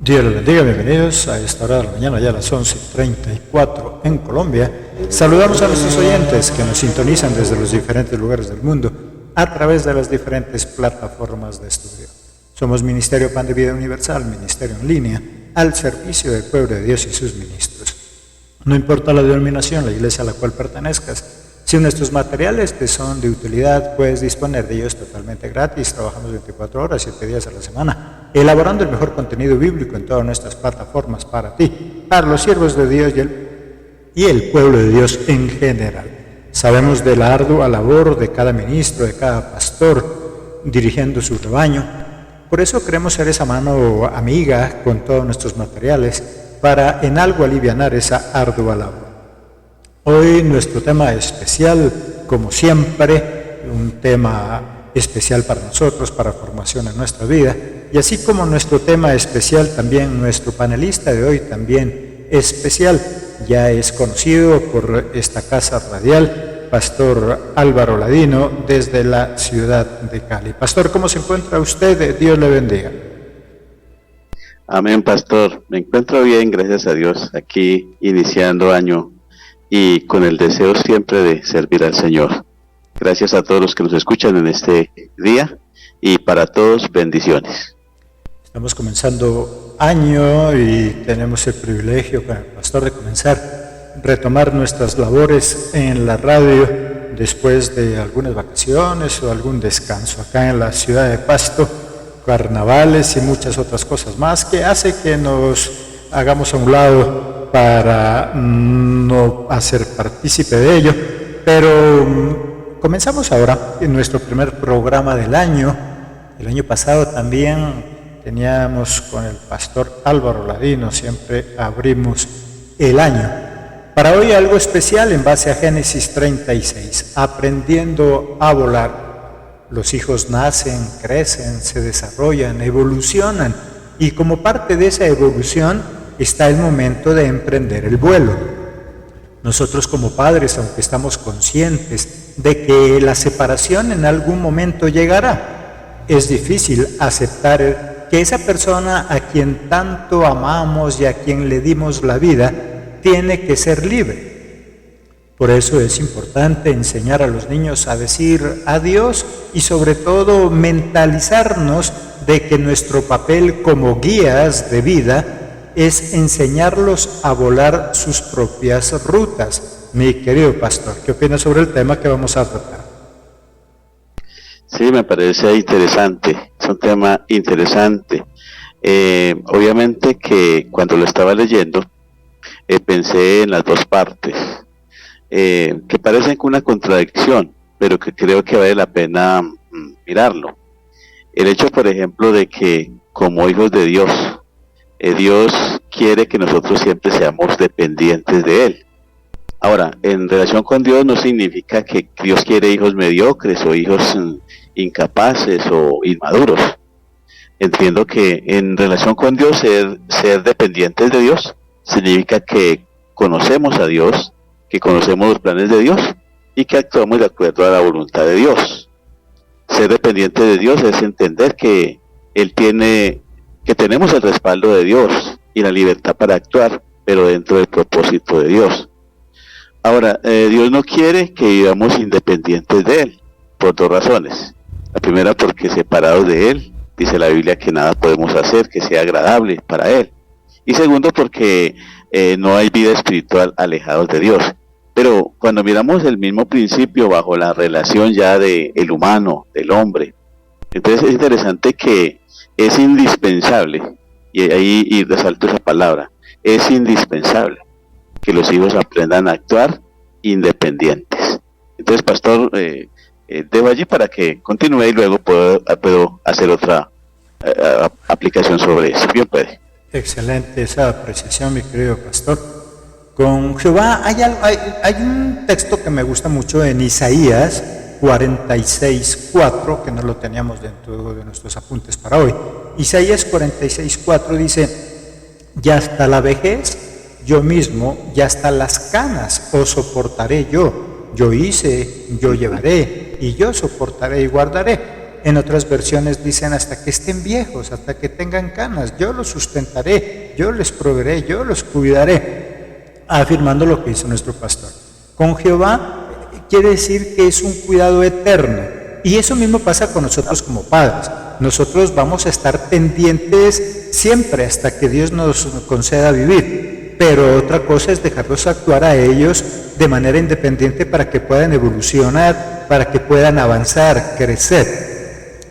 Dios les bendiga, bienvenidos a esta hora de la mañana, ya a las 11:34 en Colombia. Saludamos a nuestros oyentes que nos sintonizan desde los diferentes lugares del mundo a través de las diferentes plataformas de estudio. Somos Ministerio Pan de Vida Universal, ministerio en línea, al servicio del pueblo de Dios y sus ministros. No importa la denominación, la iglesia a la cual pertenezcas, si nuestros materiales te son de utilidad, puedes disponer de ellos totalmente gratis. Trabajamos 24 horas, 7 días a la semana, elaborando el mejor contenido bíblico en todas nuestras plataformas para ti, para los siervos de Dios y el pueblo de Dios en general. Sabemos de la ardua labor de cada ministro, de cada pastor, dirigiendo su rebaño. Por eso queremos ser esa mano amiga con todos nuestros materiales para en algo alivianar esa ardua labor. Hoy nuestro tema especial, como siempre, un tema especial para nosotros, para formación en nuestra vida, y así como nuestro tema especial, también nuestro panelista de hoy también especial, ya es conocido por esta casa radial, Pastor Álvaro Ladino, desde la ciudad de Cali. Pastor, ¿cómo se encuentra usted? Dios le bendiga. Amén, Pastor. Me encuentro bien, gracias a Dios, aquí iniciando año y con el deseo siempre de servir al Señor. Gracias a todos los que nos escuchan en este día y para todos bendiciones. Estamos comenzando año y tenemos el privilegio con el pastor de comenzar, retomar nuestras labores en la radio después de algunas vacaciones o algún descanso acá en la ciudad de Pasto, carnavales y muchas otras cosas más que hace que nos hagamos a un lado para no hacer partícipe de ello, pero comenzamos ahora en nuestro primer programa del año. El año pasado también teníamos con el pastor Álvaro Ladino, siempre abrimos el año. Para hoy algo especial en base a Génesis 36, aprendiendo a volar. Los hijos nacen, crecen, se desarrollan, evolucionan, y como parte de esa evolución está el momento de emprender el vuelo. Nosotros como padres, aunque estamos conscientes de que la separación en algún momento llegará, es difícil aceptar que esa persona a quien tanto amamos y a quien le dimos la vida, tiene que ser libre. Por eso es importante enseñar a los niños a decir adiós y sobre todo mentalizarnos de que nuestro papel como guías de vida es enseñarlos a volar sus propias rutas. Mi querido pastor, ¿qué opina sobre el tema que vamos a tratar? Sí, me parece interesante, es un tema interesante. Obviamente que cuando lo estaba leyendo, pensé en las dos partes, que parecen una contradicción, pero que creo que vale la pena mirarlo. El hecho, por ejemplo, de que como hijos de Dios, Dios quiere que nosotros siempre seamos dependientes de Él. Ahora, en relación con Dios no significa que Dios quiere hijos mediocres o hijos incapaces o inmaduros. Entiendo que en relación con Dios, ser dependientes de Dios significa que conocemos a Dios, que conocemos los planes de Dios y que actuamos de acuerdo a la voluntad de Dios. Ser dependiente de Dios es entender que tenemos el respaldo de Dios y la libertad para actuar, pero dentro del propósito de Dios. Ahora, Dios no quiere que vivamos independientes de Él, por dos razones. La primera, porque separados de Él, dice la Biblia que nada podemos hacer que sea agradable para Él. Y segundo, porque no hay vida espiritual alejados de Dios. Pero cuando miramos el mismo principio bajo la relación ya del humano, del hombre, entonces es interesante que es indispensable, y resalto esa palabra, es indispensable que los hijos aprendan a actuar independientes. Entonces, pastor, debo allí para que continúe y luego puedo hacer otra aplicación sobre eso. Bien, puede. Excelente esa apreciación, mi querido pastor. Con Jehová hay un texto que me gusta mucho en Isaías 46:4, que no lo teníamos dentro de nuestros apuntes para hoy. Isaías 46:4 dice: ya hasta la vejez, yo mismo, ya hasta las canas os soportaré yo hice, yo llevaré, y yo soportaré y guardaré. En otras versiones dicen hasta que estén viejos, hasta que tengan canas. Yo los sustentaré, yo les proveeré, yo los cuidaré. Afirmando lo que hizo nuestro pastor. Con Jehová quiere decir que es un cuidado eterno. Y eso mismo pasa con nosotros como padres. Nosotros vamos a estar pendientes siempre hasta que Dios nos conceda vivir. Pero otra cosa es dejarlos actuar a ellos de manera independiente para que puedan evolucionar, para que puedan avanzar, crecer.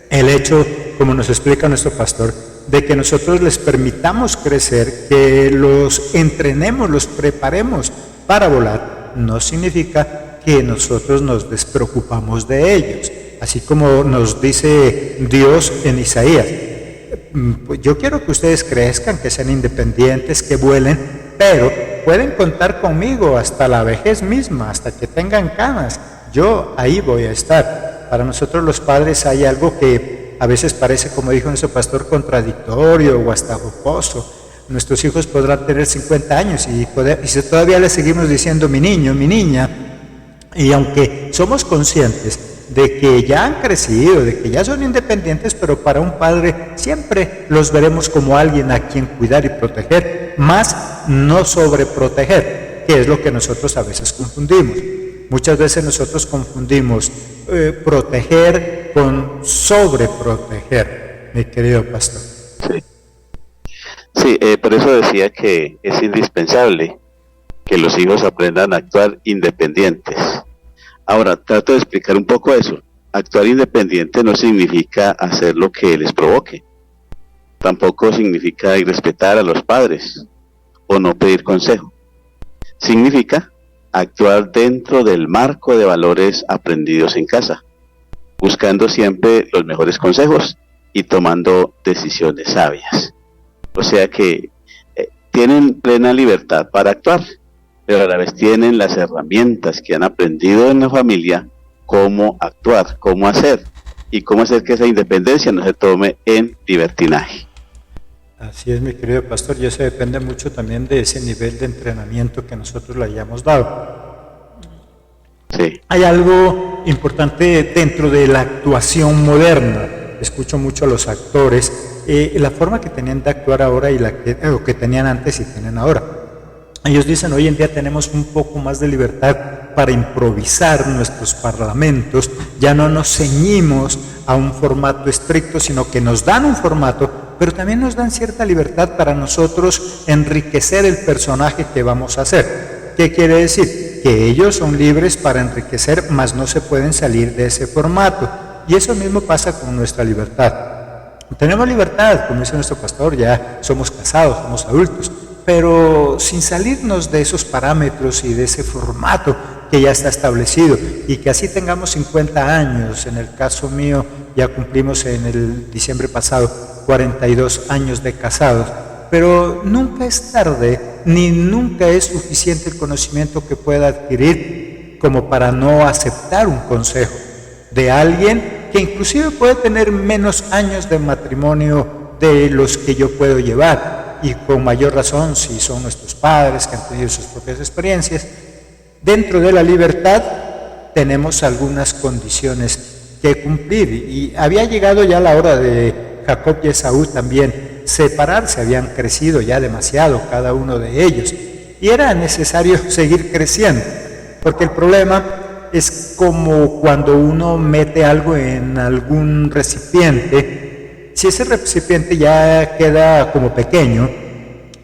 El hecho, como nos explica nuestro pastor, de que nosotros les permitamos crecer, que los entrenemos, los preparemos para volar, no significa que nosotros nos despreocupamos de ellos. Así como nos dice Dios en Isaías, pues yo quiero que ustedes crezcan, que sean independientes, que vuelen, pero pueden contar conmigo hasta la vejez misma, hasta que tengan canas. Yo ahí voy a estar. Para nosotros los padres hay algo que a veces parece, como dijo nuestro pastor, contradictorio o hasta jocoso. Nuestros hijos podrán tener 50 años y si todavía les seguimos diciendo mi niño, mi niña, y aunque somos conscientes de que ya han crecido, de que ya son independientes, pero para un padre siempre los veremos como alguien a quien cuidar y proteger, más no sobreproteger, que es lo que nosotros a veces confundimos. Muchas veces nosotros confundimos proteger con sobreproteger, mi querido pastor. Sí, por eso decía que es indispensable que los hijos aprendan a actuar independientes. Ahora, trato de explicar un poco eso. Actuar independiente no significa hacer lo que les provoque. Tampoco significa irrespetar a los padres o no pedir consejo. Significa actuar dentro del marco de valores aprendidos en casa, buscando siempre los mejores consejos y tomando decisiones sabias. O sea que tienen plena libertad para actuar, pero a la vez tienen las herramientas que han aprendido en la familia, cómo actuar, cómo hacer, y cómo hacer que esa independencia no se tome en libertinaje. Así es, mi querido pastor, y eso depende mucho también de ese nivel de entrenamiento que nosotros le hayamos dado. Sí. Hay algo importante dentro de la actuación moderna. Escucho mucho a los actores, la forma que tenían de actuar ahora y lo que tenían antes y tienen ahora. Ellos dicen, hoy en día tenemos un poco más de libertad para improvisar nuestros parlamentos, ya no nos ceñimos a un formato estricto, sino que nos dan un formato, pero también nos dan cierta libertad para nosotros enriquecer el personaje que vamos a hacer. ¿Qué quiere decir? Que ellos son libres para enriquecer, mas no se pueden salir de ese formato. Y eso mismo pasa con nuestra libertad. Tenemos libertad, como dice nuestro pastor, ya somos casados, somos adultos, pero sin salirnos de esos parámetros y de ese formato que ya está establecido, y que así tengamos 50 años, en el caso mío ya cumplimos en el diciembre pasado 42 años de casados, pero nunca es tarde, ni nunca es suficiente el conocimiento que pueda adquirir como para no aceptar un consejo de alguien que inclusive puede tener menos años de matrimonio de los que yo puedo llevar, y con mayor razón si son nuestros padres que han tenido sus propias experiencias. Dentro de la libertad tenemos algunas condiciones que cumplir, y había llegado ya la hora de Jacob y Esaú también separarse, habían crecido ya demasiado cada uno de ellos, y era necesario seguir creciendo, porque el problema es como cuando uno mete algo en algún recipiente. Si ese recipiente ya queda como pequeño,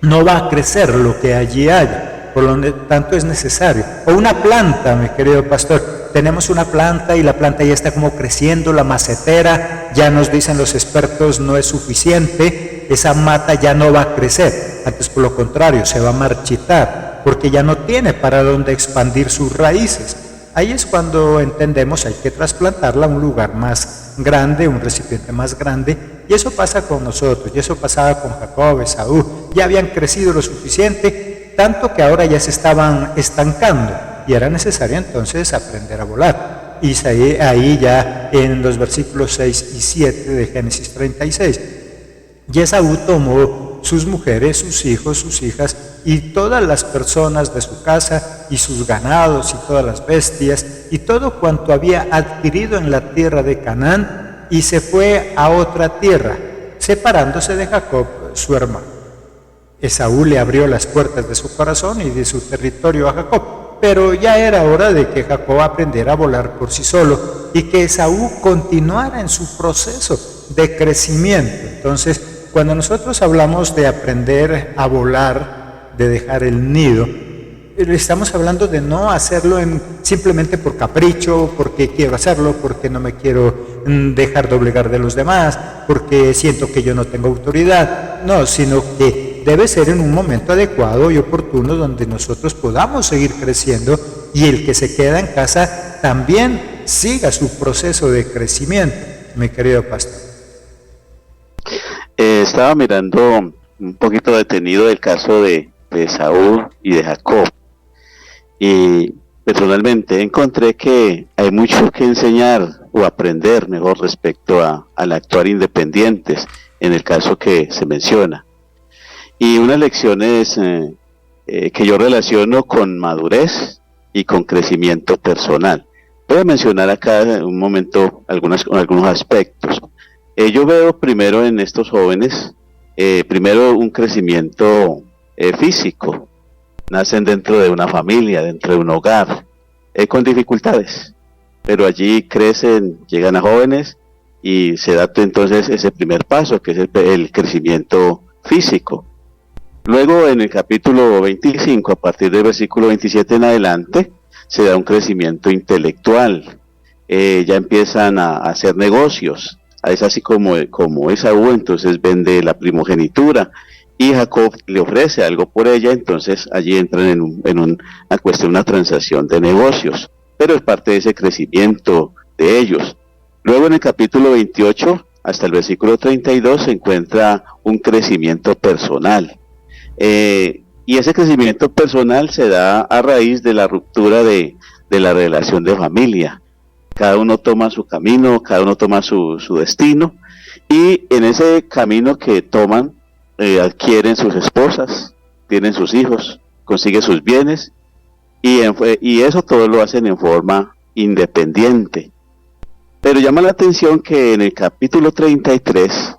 no va a crecer lo que allí haya, por lo tanto es necesario. O una planta, mi querido pastor, tenemos una planta y la planta ya está como creciendo, la macetera, ya nos dicen los expertos, no es suficiente, esa mata ya no va a crecer, antes por lo contrario, se va a marchitar, porque ya no tiene para dónde expandir sus raíces. Ahí es cuando entendemos hay que trasplantarla a un lugar más grande, un recipiente más grande, y eso pasa con nosotros, y eso pasaba con Jacob, Esaú, ya habían crecido lo suficiente, tanto que ahora ya se estaban estancando, y era necesario entonces aprender a volar. Y ahí ya en los versículos 6 y 7 de Génesis 36, y Esaú tomó sus mujeres, sus hijos, sus hijas, y todas las personas de su casa, y sus ganados, y todas las bestias, y todo cuanto había adquirido en la tierra de Canaán, y se fue a otra tierra, separándose de Jacob, su hermano. Esaú le abrió las puertas de su corazón y de su territorio a Jacob, pero ya era hora de que Jacob aprendiera a volar por sí solo y que Esaú continuara en su proceso de crecimiento. Entonces, cuando nosotros hablamos de aprender a volar, de dejar el nido, estamos hablando de no hacerlo simplemente por capricho, porque quiero hacerlo, porque no me quiero dejar doblegar de los demás, porque siento que yo no tengo autoridad. No, sino que debe ser en un momento adecuado y oportuno donde nosotros podamos seguir creciendo y el que se queda en casa también siga su proceso de crecimiento, mi querido pastor. Estaba mirando un poquito detenido el caso de Esaú y de Jacob. Y personalmente encontré que hay mucho que enseñar o aprender mejor respecto al actuar independientes en el caso que se menciona. Y unas lecciones que yo relaciono con madurez y con crecimiento personal. Voy a mencionar acá en un momento algunos aspectos. Yo veo primero en estos jóvenes, primero un crecimiento físico. Nacen dentro de una familia, dentro de un hogar, con dificultades, pero allí crecen, llegan a jóvenes y se da entonces ese primer paso, que es el crecimiento físico. Luego en el capítulo 25, a partir del versículo 27 en adelante, se da un crecimiento intelectual, ya empiezan a hacer negocios, es así como Esaú entonces vende la primogenitura, y Jacob le ofrece algo por ella, entonces allí entran en una cuestión, una transacción de negocios, pero es parte de ese crecimiento de ellos. Luego en el capítulo 28 hasta el versículo 32 se encuentra un crecimiento personal, y ese crecimiento personal se da a raíz de la ruptura de la relación de familia. Cada uno toma su camino, cada uno toma su destino, y en ese camino que toman, adquieren sus esposas, tienen sus hijos, consiguen sus bienes, y eso todo lo hacen en forma independiente. Pero llama la atención que en el capítulo 33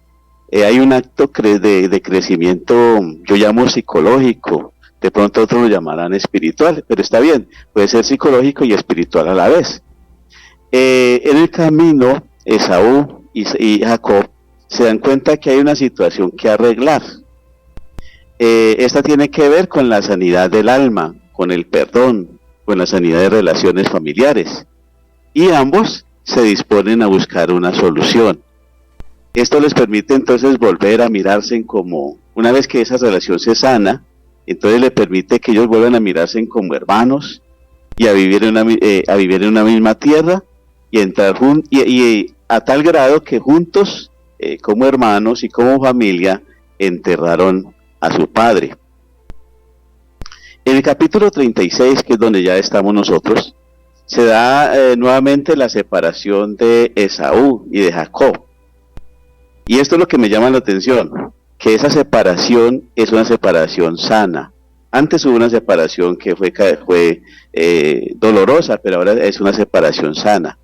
hay un acto de crecimiento, yo llamo psicológico, de pronto otros lo llamarán espiritual, pero está bien, puede ser psicológico y espiritual a la vez. En el camino, Esaú y Jacob se dan cuenta que hay una situación que arreglar. Esta tiene que ver con la sanidad del alma, con el perdón, con la sanidad de relaciones familiares. Y ambos se disponen a buscar una solución. Esto les permite entonces volver a mirarse como, una vez que esa relación se sana, entonces le permite que ellos vuelvan a mirarse como hermanos y a vivir en una misma tierra y entrar y a tal grado que juntos, como hermanos y como familia, enterraron a su padre. En el capítulo 36, que es donde ya estamos nosotros, se da nuevamente la separación de Esaú y de Jacob. Y esto es lo que me llama la atención, que esa separación es una separación sana. Antes hubo una separación que fue dolorosa, pero ahora es una separación sana.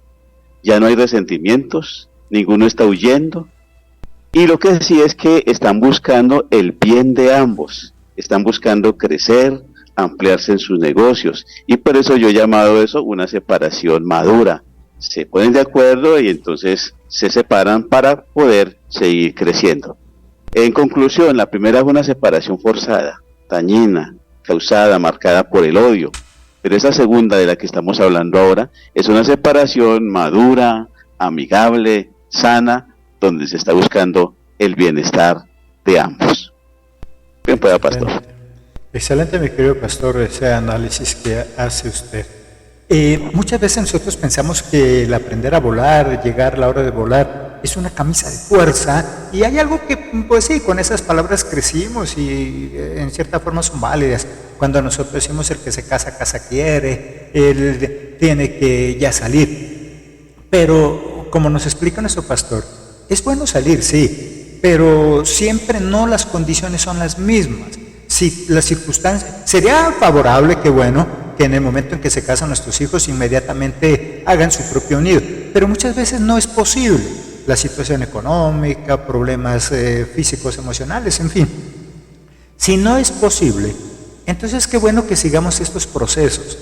Ya no hay resentimientos, ninguno está huyendo. Y lo que sí es que están buscando el bien de ambos, están buscando crecer, ampliarse en sus negocios, y por eso yo he llamado eso una separación madura. Se ponen de acuerdo y entonces se separan para poder seguir creciendo. En conclusión, la primera fue una separación forzada, dañina, causada, marcada por el odio, pero esa segunda de la que estamos hablando ahora es una separación madura, amigable, sana, donde se está buscando el bienestar de ambos. Bien, pueda, pastor. Excelente, mi querido pastor, ese análisis que hace usted. Muchas veces nosotros pensamos que el aprender a volar, llegar a la hora de volar, es una camisa de fuerza, y hay algo que, pues sí, con esas palabras crecimos y en cierta forma son válidas. Cuando nosotros decimos el que se casa, casa quiere, él tiene que ya salir. Pero, como nos explica nuestro pastor, es bueno salir, sí, pero siempre no las condiciones son las mismas. Si las circunstancias, sería favorable, que bueno, que en el momento en que se casan nuestros hijos inmediatamente hagan su propio nido, pero muchas veces no es posible. la situación económica, problemas físicos, emocionales, en fin. Si no es posible, entonces qué bueno que sigamos estos procesos.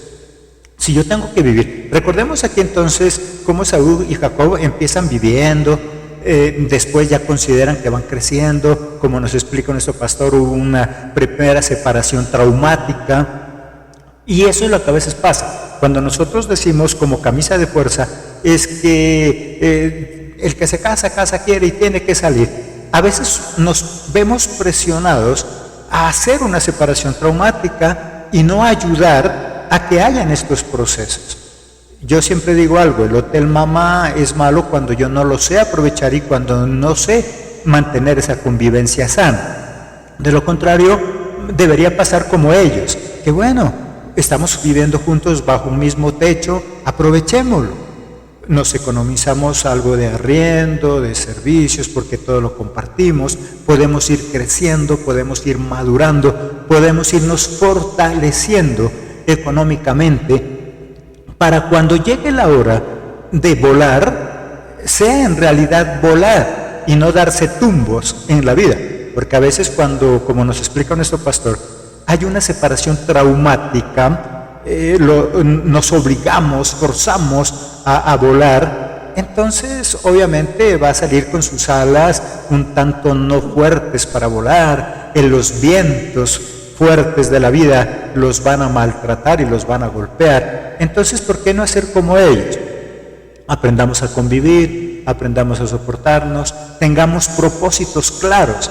Si yo tengo que vivir, recordemos aquí entonces cómo Saúl y Jacob empiezan viviendo, después ya consideran que van creciendo, como nos explica nuestro pastor, hubo una primera separación traumática, y eso es lo que a veces pasa. Cuando nosotros decimos como camisa de fuerza, es que el que se casa quiere y tiene que salir. A veces nos vemos presionados a hacer una separación traumática y no ayudar a que hayan estos procesos. Yo siempre digo algo, el hotel mamá es malo cuando yo no lo sé aprovechar y cuando no sé mantener esa convivencia sana. De lo contrario, debería pasar como ellos, que bueno, estamos viviendo juntos bajo un mismo techo, aprovechémoslo. Nos economizamos algo de arriendo, de servicios, porque todo lo compartimos, podemos ir creciendo, podemos ir madurando, podemos irnos fortaleciendo económicamente, para cuando llegue la hora de volar, sea en realidad volar y no darse tumbos en la vida. Porque a veces cuando, como nos explica nuestro pastor, hay una separación traumática, nos obligamos, forzamos a volar, entonces obviamente va a salir con sus alas un tanto no fuertes para volar, en los vientos fuertes de la vida los van a maltratar y los van a golpear. Entonces, ¿por qué no hacer como ellos? Aprendamos a convivir, aprendamos a soportarnos, tengamos propósitos claros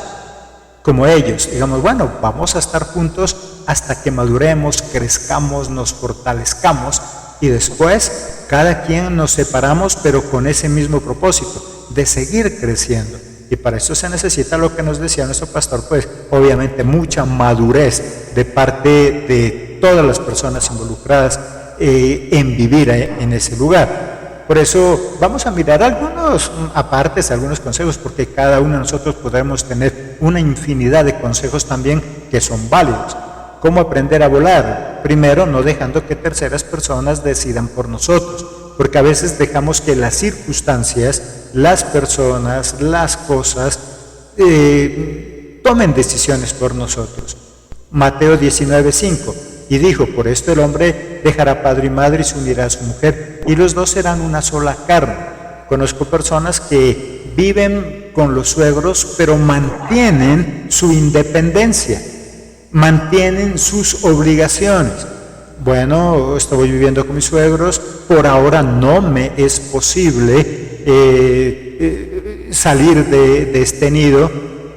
como ellos. Digamos, bueno, vamos a estar juntos hasta que maduremos, crezcamos, nos fortalezcamos y después cada quien nos separamos, pero con ese mismo propósito de seguir creciendo. Y para eso se necesita lo que nos decía nuestro pastor, pues obviamente mucha madurez de parte de todas las personas involucradas en vivir en ese lugar. Por eso vamos a mirar algunos apartes, algunos consejos, porque cada uno de nosotros podremos tener una infinidad de consejos también que son válidos. ¿Cómo aprender a volar? Primero, no dejando que terceras personas decidan por nosotros, porque a veces dejamos que las circunstancias, las personas, las cosas tomen decisiones por nosotros. Mateo 19:5, y dijo, por esto el hombre dejará padre y madre y se unirá a su mujer, y los dos serán una sola carne. Conozco personas que viven con los suegros, pero mantienen su independencia, mantienen sus obligaciones. Bueno, estoy viviendo con mis suegros, por ahora no me es posible salir de este nido,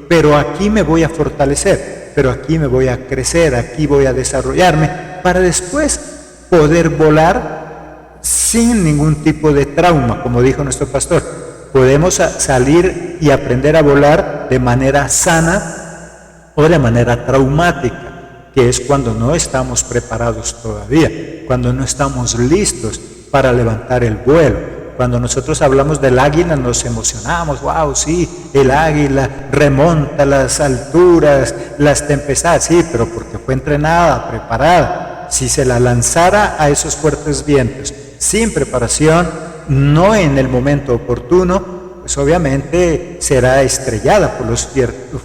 pero aquí me voy a fortalecer, pero aquí me voy a crecer, aquí voy a desarrollarme, para después poder volar sin ningún tipo de trauma, como dijo nuestro pastor. Podemos salir y aprender a volar de manera sana o de manera traumática, que es cuando no estamos preparados todavía, cuando no estamos listos para levantar el vuelo. Cuando nosotros hablamos del águila nos emocionamos, wow, sí, el águila remonta las alturas, las tempestades, sí, pero porque fue entrenada, preparada. Si se la lanzara a esos fuertes vientos sin preparación, no en el momento oportuno, pues obviamente será estrellada por los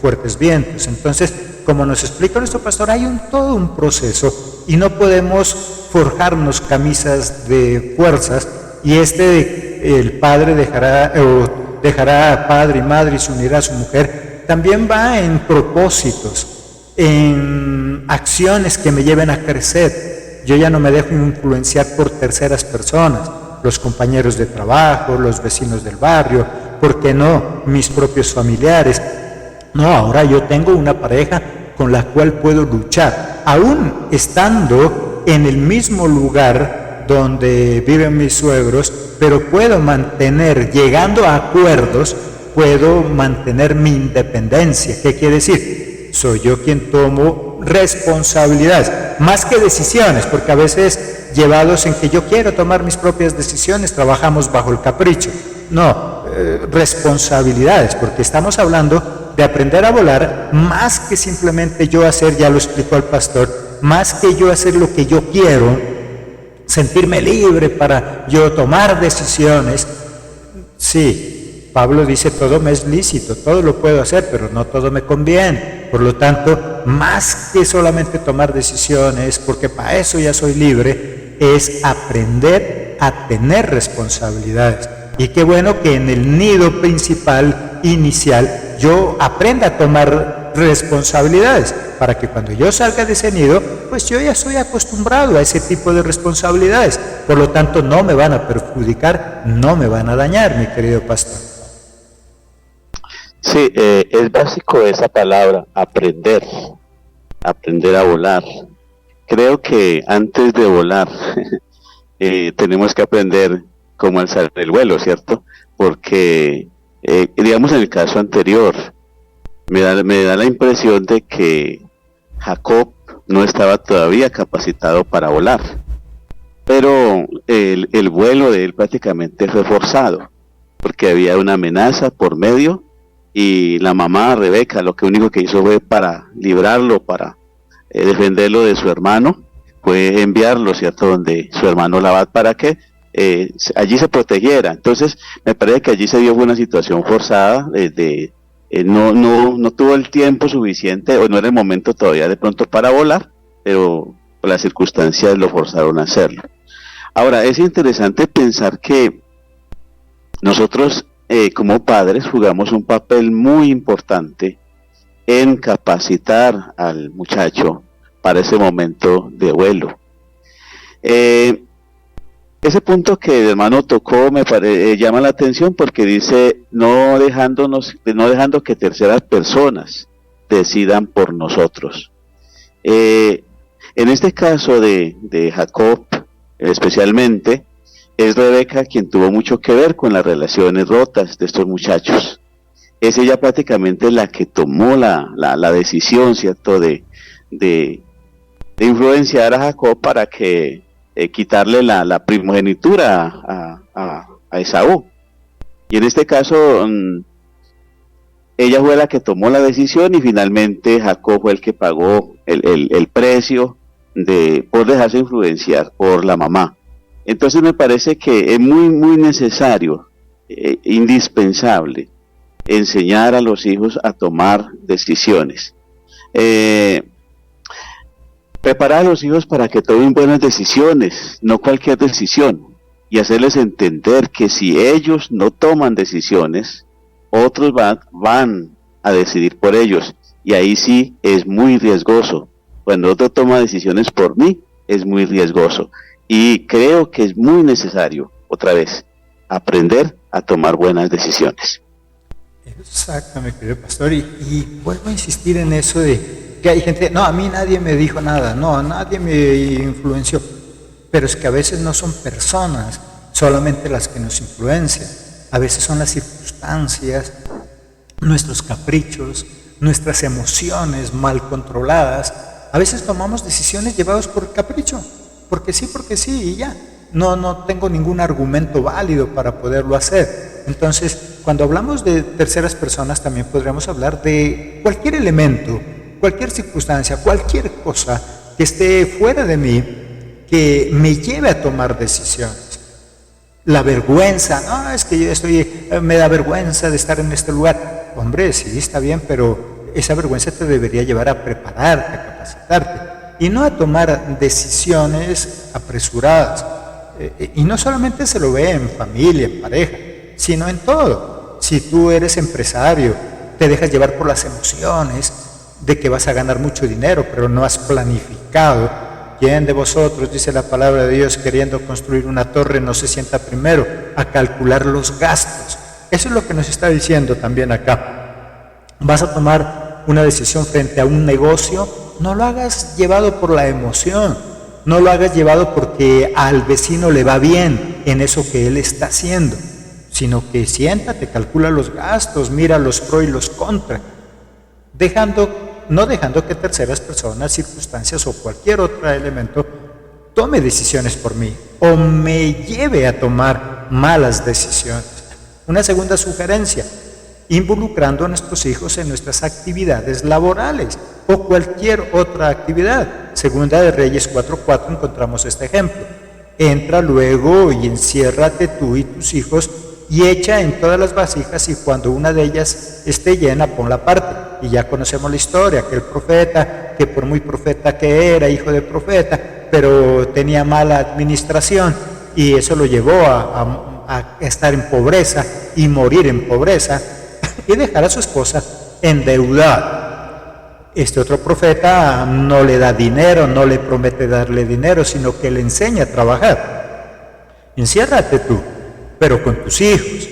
fuertes vientos. Entonces, como nos explica nuestro pastor, hay todo un proceso y no podemos forjarnos camisas de fuerzas y el padre dejará a padre y madre y se unirá a su mujer, también va en propósitos, en acciones que me lleven a crecer. Yo ya no me dejo influenciar por terceras personas, los compañeros de trabajo, los vecinos del barrio, ¿por qué no? Mis propios familiares. No, ahora yo tengo una pareja con la cual puedo luchar, aún estando en el mismo lugar donde viven mis suegros, pero puedo mantener, llegando a acuerdos, puedo mantener mi independencia. ¿Qué quiere decir? Soy yo quien tomo responsabilidades, más que decisiones, porque a veces llevados en que yo quiero tomar mis propias decisiones, trabajamos bajo el capricho. No, responsabilidades, porque estamos hablando de aprender a volar, más que simplemente yo hacer, ya lo explicó el pastor, más que yo hacer lo que yo quiero, sentirme libre para yo tomar decisiones. Sí, Pablo dice, todo me es lícito, todo lo puedo hacer, pero no todo me conviene. Por lo tanto, más que solamente tomar decisiones, porque para eso ya soy libre, es aprender a tener responsabilidades. Y qué bueno que en el nido principal, inicial, yo aprenda a tomar responsabilidades, para que cuando yo salga de ese nido, pues yo ya soy acostumbrado a ese tipo de responsabilidades. Por lo tanto, no me van a perjudicar, no me van a dañar, mi querido pastor. Sí, es básico esa palabra, aprender a volar. Creo que antes de volar tenemos que aprender cómo alzar el vuelo, ¿cierto? Porque, digamos, en el caso anterior, me da la impresión de que Jacob no estaba todavía capacitado para volar, pero el vuelo de él prácticamente fue forzado, porque había una amenaza por medio, y la mamá, Rebeca, lo que único que hizo fue para librarlo, para defenderlo de su hermano, fue enviarlo, ¿cierto?, donde su hermano Labán, para que allí se protegiera. Entonces, me parece que allí se dio una situación forzada, no tuvo el tiempo suficiente, o no era el momento todavía de pronto para volar, pero las circunstancias lo forzaron a hacerlo. Ahora, es interesante pensar que nosotros, como padres, jugamos un papel muy importante en capacitar al muchacho para ese momento de vuelo. Ese punto que el hermano tocó llama la atención, porque dice no dejando que terceras personas decidan por nosotros. En este caso de Jacob, especialmente, es Rebeca quien tuvo mucho que ver con las relaciones rotas de estos muchachos. Es ella prácticamente la que tomó la decisión, ¿cierto?, de influenciar a Jacob para que quitarle la primogenitura a Esaú. Y en este caso, ella fue la que tomó la decisión, y finalmente Jacob fue el que pagó el precio por dejarse influenciar por la mamá. Entonces me parece que es muy, muy necesario, indispensable, enseñar a los hijos a tomar decisiones. Preparar a los hijos para que tomen buenas decisiones, no cualquier decisión, y hacerles entender que si ellos no toman decisiones, otros van a decidir por ellos, y ahí sí es muy riesgoso. Cuando otro toma decisiones por mí, es muy riesgoso, y creo que es muy necesario, otra vez, aprender a tomar buenas decisiones. Exacto, mi querido pastor, y vuelvo a insistir en eso de que hay gente, no, a mí nadie me dijo nada, no, nadie me influenció, pero es que a veces no son personas solamente las que nos influencian, a veces son las circunstancias, nuestros caprichos, nuestras emociones mal controladas. A veces tomamos decisiones llevadas por capricho, porque sí, y ya. No tengo ningún argumento válido para poderlo hacer. Entonces, cuando hablamos de terceras personas, también podríamos hablar de cualquier elemento, cualquier circunstancia, cualquier cosa que esté fuera de mí, que me lleve a tomar decisiones. La vergüenza, no, es que yo me da vergüenza de estar en este lugar. Hombre, sí, está bien, pero esa vergüenza te debería llevar a prepararte, a capacitarte, y no a tomar decisiones apresuradas. Y no solamente se lo ve en familia, en pareja, sino en todo. Si tú eres empresario, te dejas llevar por las emociones de que vas a ganar mucho dinero, pero no has planificado. ¿Quién de vosotros, dice la palabra de Dios, queriendo construir una torre, no se sienta primero a calcular los gastos? Eso es lo que nos está diciendo también acá. Vas a tomar una decisión frente a un negocio, no lo hagas llevado por la emoción, no lo hagas llevado porque al vecino le va bien en eso que él está haciendo, sino que siéntate, calcula los gastos, mira los pros y los contras, no dejando que terceras personas, circunstancias o cualquier otro elemento tome decisiones por mí o me lleve a tomar malas decisiones. Una segunda sugerencia: involucrando a nuestros hijos en nuestras actividades laborales o cualquier otra actividad. Segunda de Reyes 4:4 encontramos este ejemplo. Entra luego y enciérrate tú y tus hijos y echa en todas las vasijas, y cuando una de ellas esté llena, ponla aparte. Y ya conocemos la historia, aquel profeta, que por muy profeta que era, hijo de profeta, pero tenía mala administración, y eso lo llevó a estar en pobreza y morir en pobreza, y dejar a su esposa endeudada. Este otro profeta no le da dinero, no le promete darle dinero, sino que le enseña a trabajar. Enciérrate tú, pero con tus hijos,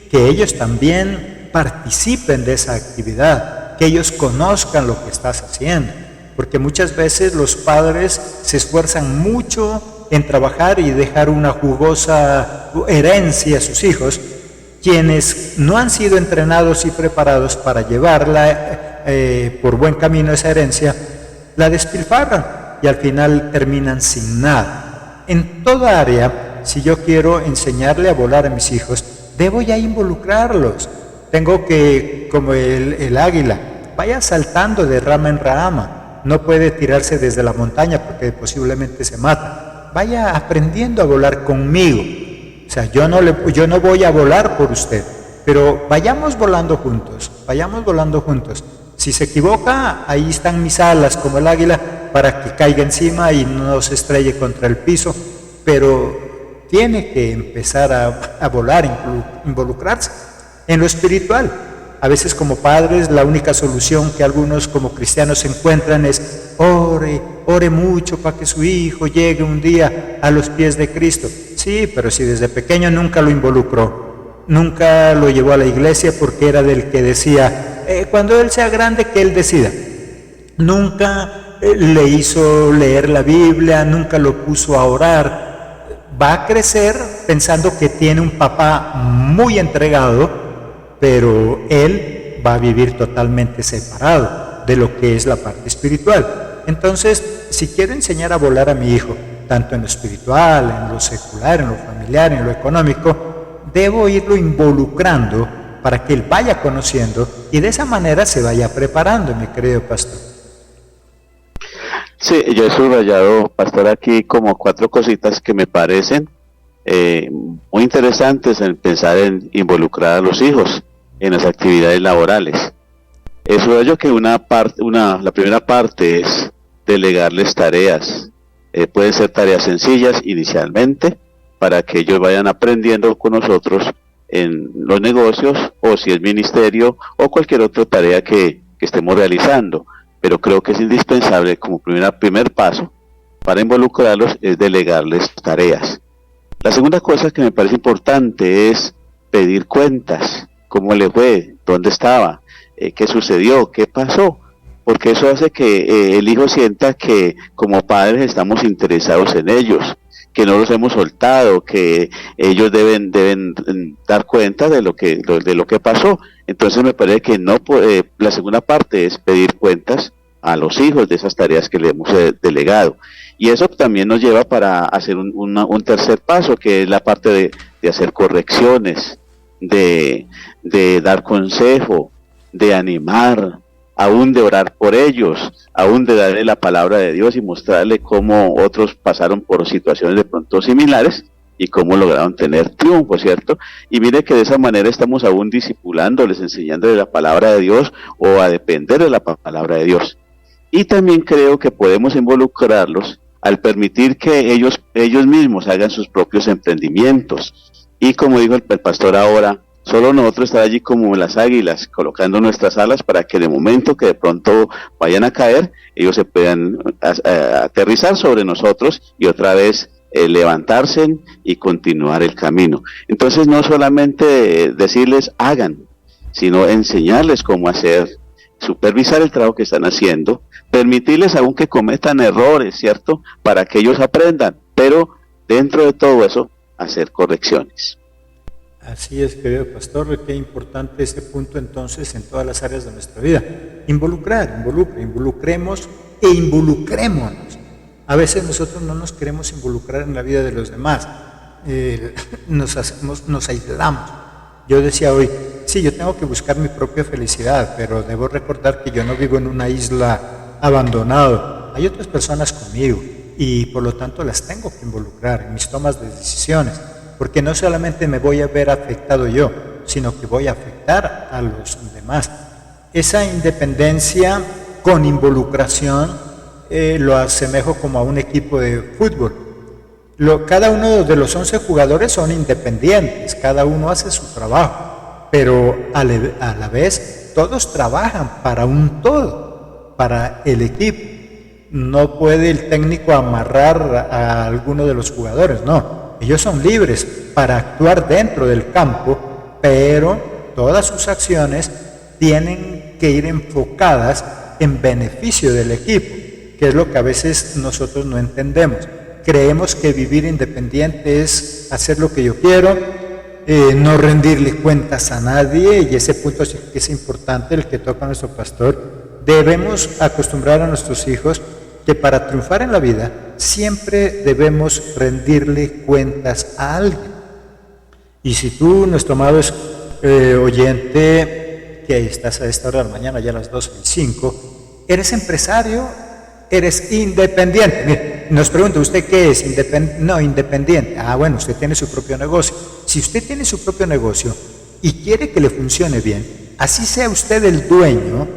que ellos también participen de esa actividad, que ellos conozcan lo que estás haciendo, porque muchas veces los padres se esfuerzan mucho en trabajar y dejar una jugosa herencia a sus hijos, quienes no han sido entrenados y preparados para llevarla por buen camino esa herencia, la despilfarran y al final terminan sin nada. En toda área, si yo quiero enseñarle a volar a mis hijos, debo ya involucrarlos. Tengo que, como el águila, vaya saltando de rama en rama. No puede tirarse desde la montaña porque posiblemente se mata. Vaya aprendiendo a volar conmigo. O sea, yo no voy a volar por usted, pero vayamos volando juntos, vayamos volando juntos. Si se equivoca, ahí están mis alas como el águila para que caiga encima y no se estrelle contra el piso, pero tiene que empezar a volar, involucrarse en lo espiritual. A veces como padres la única solución que algunos como cristianos encuentran es ore mucho para que su hijo llegue un día a los pies de Cristo. Sí, pero si desde pequeño nunca lo involucró, nunca lo llevó a la iglesia porque era del que decía, cuando él sea grande que él decida. Nunca le hizo leer la Biblia, nunca lo puso a orar. Va a crecer pensando que tiene un papá muy entregado, pero él va a vivir totalmente separado de lo que es la parte espiritual. Entonces, si quiero enseñar a volar a mi hijo, tanto en lo espiritual, en lo secular, en lo familiar, en lo económico, debo irlo involucrando para que él vaya conociendo y de esa manera se vaya preparando, mi querido pastor. Sí, yo he subrayado, pastor, aquí como 4 cositas que me parecen muy interesantes en pensar en involucrar a los hijos en las actividades laborales. Subrayo que la primera parte es delegarles tareas. Pueden ser tareas sencillas inicialmente para que ellos vayan aprendiendo con nosotros en los negocios, o si es ministerio o cualquier otra tarea que estemos realizando. Pero creo que es indispensable como primer paso para involucrarlos es delegarles tareas. La segunda cosa que me parece importante es pedir cuentas. ¿Cómo le fue? ¿Dónde estaba? ¿Qué sucedió? ¿Qué pasó? Porque eso hace que el hijo sienta que como padres estamos interesados en ellos, que no los hemos soltado, que ellos deben dar cuenta de lo que pasó. Entonces me parece que la segunda parte es pedir cuentas a los hijos de esas tareas que le hemos delegado. Y eso también nos lleva para hacer un tercer paso, que es la parte de hacer correcciones, de dar consejo, de animar, aún de orar por ellos, aún de darle la palabra de Dios y mostrarle cómo otros pasaron por situaciones de pronto similares y cómo lograron tener triunfo, ¿cierto? Y mire que de esa manera estamos aún discipulándoles, enseñándoles la palabra de Dios o a depender de la palabra de Dios. Y también creo que podemos involucrarlos al permitir que ellos mismos hagan sus propios emprendimientos. Y como dijo el pastor ahora, solo nosotros estar allí como las águilas, colocando nuestras alas para que de momento que de pronto vayan a caer, ellos se puedan aterrizar sobre nosotros y otra vez levantarse y continuar el camino. Entonces no solamente decirles hagan, sino enseñarles cómo hacer, supervisar el trabajo que están haciendo, permitirles aún que cometan errores, ¿cierto? Para que ellos aprendan, pero dentro de todo eso, hacer correcciones. Así es, querido pastor, qué importante ese punto entonces en todas las áreas de nuestra vida. Involucremos e involucrémonos. A veces nosotros no nos queremos involucrar en la vida de los demás, nos aislamos. Yo decía hoy, sí, yo tengo que buscar mi propia felicidad, pero debo recordar que yo no vivo en una isla abandonado. Hay otras personas conmigo y por lo tanto las tengo que involucrar en mis tomas de decisiones. porque no solamente me voy a ver afectado yo, sino que voy a afectar a los demás. Esa independencia con involucración lo asemejo como a un equipo de fútbol. Cada uno de los 11 jugadores son independientes, cada uno hace su trabajo, pero a la vez todos trabajan para un todo, para el equipo. No puede el técnico amarrar a alguno de los jugadores, no. Ellos son libres para actuar dentro del campo, pero todas sus acciones tienen que ir enfocadas en beneficio del equipo, que es lo que a veces nosotros no entendemos. Creemos que vivir independiente es hacer lo que yo quiero, no rendirle cuentas a nadie, y ese punto sí que es importante, el que toca nuestro pastor. Debemos acostumbrar a nuestros hijos que para triunfar en la vida siempre debemos rendirle cuentas a alguien. Y si tú, nuestro amado oyente, que estás a esta hora de la mañana, ya a las 2:05, eres empresario, eres independiente. Mire, nos pregunta, ¿usted qué es? Independiente. Bueno, usted tiene su propio negocio. Si usted tiene su propio negocio y quiere que le funcione bien, así sea usted el dueño,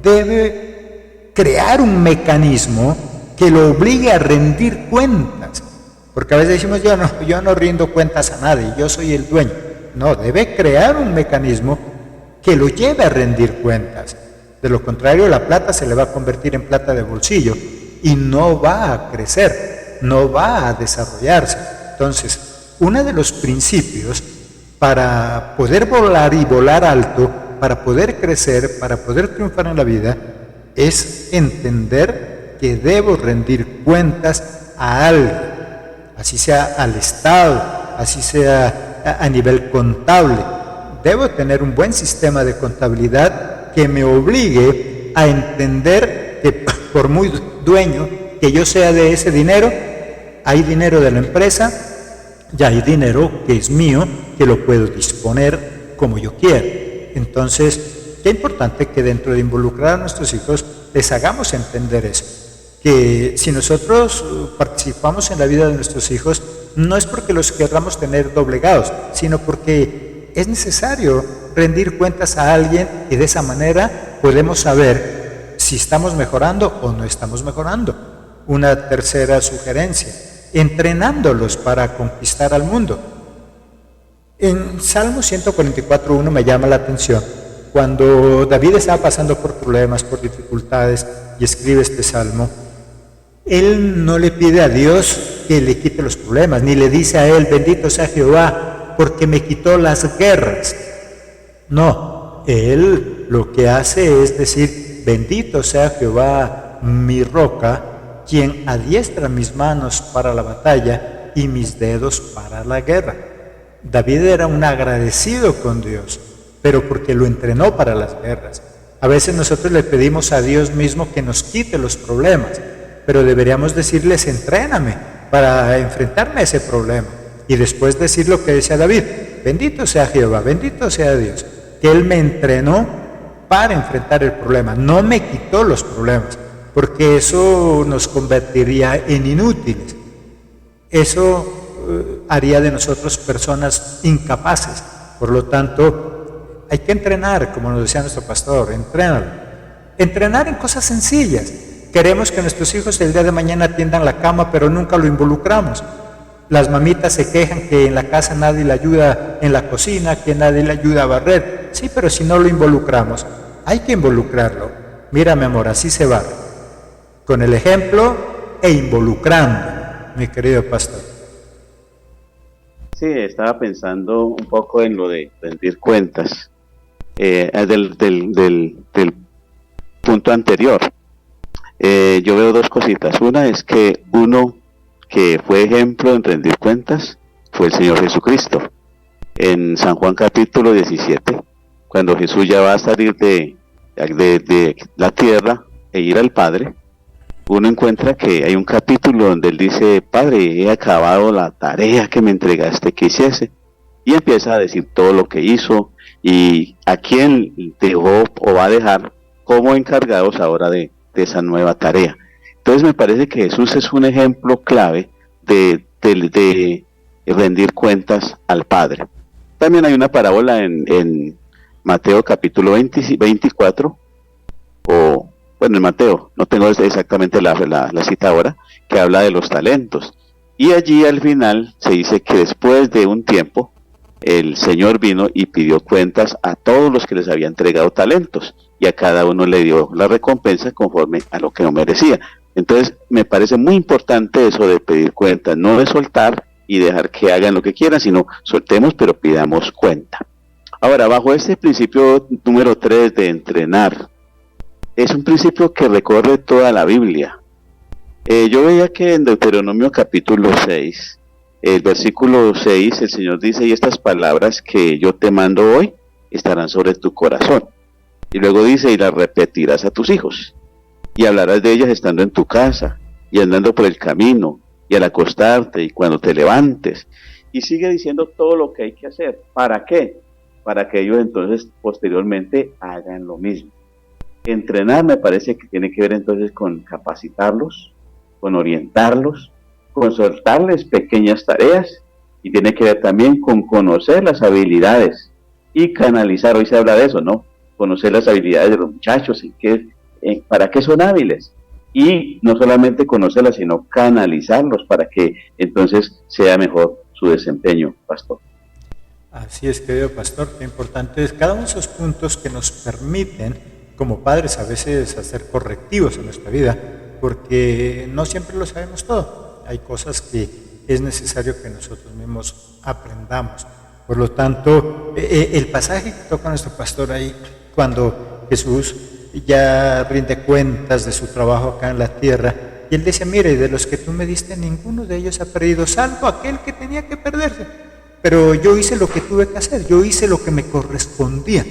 debe crear un mecanismo que lo obligue a rendir cuentas. Porque a veces decimos, yo no rindo cuentas a nadie, yo soy el dueño. No, debe crear un mecanismo que lo lleve a rendir cuentas. De lo contrario, la plata se le va a convertir en plata de bolsillo y no va a crecer, no va a desarrollarse. Entonces, uno de los principios para poder volar y volar alto, para poder crecer, para poder triunfar en la vida, es entender que debo rendir cuentas a alguien, así sea al Estado, así sea a nivel contable. Debo tener un buen sistema de contabilidad que me obligue a entender que por muy dueño que yo sea de ese dinero, hay dinero de la empresa, ya hay dinero que es mío, que lo puedo disponer como yo quiero. Entonces, qué importante que dentro de involucrar a nuestros hijos les hagamos entender eso, que si nosotros participamos en la vida de nuestros hijos, no es porque los queramos tener doblegados, sino porque es necesario rendir cuentas a alguien, y de esa manera podemos saber si estamos mejorando o no estamos mejorando. Una tercera sugerencia, entrenándolos para conquistar al mundo. En Salmo 144:1 me llama la atención, cuando David estaba pasando por problemas, por dificultades, y escribe este salmo, él no le pide a Dios que le quite los problemas, ni le dice a él, bendito sea Jehová, porque me quitó las guerras. No, él lo que hace es decir, bendito sea Jehová, mi roca, quien adiestra mis manos para la batalla y mis dedos para la guerra. David era un agradecido con Dios, pero porque lo entrenó para las guerras. A veces nosotros le pedimos a Dios mismo que nos quite los problemas, pero deberíamos decirles, entréname para enfrentarme a ese problema. Y después decir lo que decía David, bendito sea Jehová, bendito sea Dios, que Él me entrenó para enfrentar el problema, no me quitó los problemas, porque eso nos convertiría en inútiles. Eso haría de nosotros personas incapaces. Por lo tanto, hay que entrenar, como nos decía nuestro pastor, entrénalo. Entrenar en cosas sencillas. Queremos que nuestros hijos el día de mañana tiendan la cama, pero nunca lo involucramos. Las mamitas se quejan que en la casa nadie le ayuda en la cocina, que nadie le ayuda a barrer. Sí, pero si no lo involucramos, hay que involucrarlo. Mira, mi amor, así se barre. Con el ejemplo e involucrando, mi querido pastor. Sí, estaba pensando un poco en lo de rendir cuentas del punto anterior. Yo veo dos cositas. Una es que uno que fue ejemplo en rendir cuentas fue el Señor Jesucristo. En San Juan capítulo 17, cuando Jesús ya va a salir de la tierra e ir al Padre, uno encuentra que hay un capítulo donde él dice, Padre, he acabado la tarea que me entregaste que hiciese, y empieza a decir todo lo que hizo y a quién dejó o va a dejar como encargados ahora de esa nueva tarea. Entonces me parece que Jesús es un ejemplo clave de rendir cuentas al Padre. También hay una parábola en Mateo capítulo 24, o bueno, en Mateo, no tengo exactamente la cita ahora, que habla de los talentos. Y allí al final se dice que después de un tiempo, el Señor vino y pidió cuentas a todos los que les había entregado talentos, y a cada uno le dio la recompensa conforme a lo que no merecía. Entonces me parece muy importante eso de pedir cuentas, no de soltar y dejar que hagan lo que quieran, sino soltemos pero pidamos cuenta. Ahora, bajo este principio número 3 de entrenar, es un principio que recorre toda la Biblia. Yo veía que en Deuteronomio capítulo 6, el versículo 6, el Señor dice: y estas palabras que yo te mando hoy estarán sobre tu corazón. Y luego dice: y las repetirás a tus hijos, y hablarás de ellas estando en tu casa, y andando por el camino, y al acostarte, y cuando te levantes. Y sigue diciendo todo lo que hay que hacer. ¿Para qué? Para que ellos entonces posteriormente hagan lo mismo. Entrenar me parece que tiene que ver entonces con capacitarlos, con orientarlos, con soltarles pequeñas tareas, y tiene que ver también con conocer las habilidades y canalizar. Hoy se habla de eso, ¿no? Conocer las habilidades de los muchachos, para qué son hábiles, y no solamente conocerlas, sino canalizarlos para que entonces sea mejor su desempeño, pastor. Así es, querido pastor, qué importante es cada uno de esos puntos que nos permiten, como padres, a veces hacer correctivos en nuestra vida, porque no siempre lo sabemos todo. Hay cosas que es necesario que nosotros mismos aprendamos. Por lo tanto, el pasaje que toca nuestro pastor ahí, cuando Jesús ya rinde cuentas de su trabajo acá en la tierra, y él dice: mire, de los que tú me diste, ninguno de ellos ha perdido, salvo aquel que tenía que perderse. Pero yo hice lo que tuve que hacer, yo hice lo que me correspondía.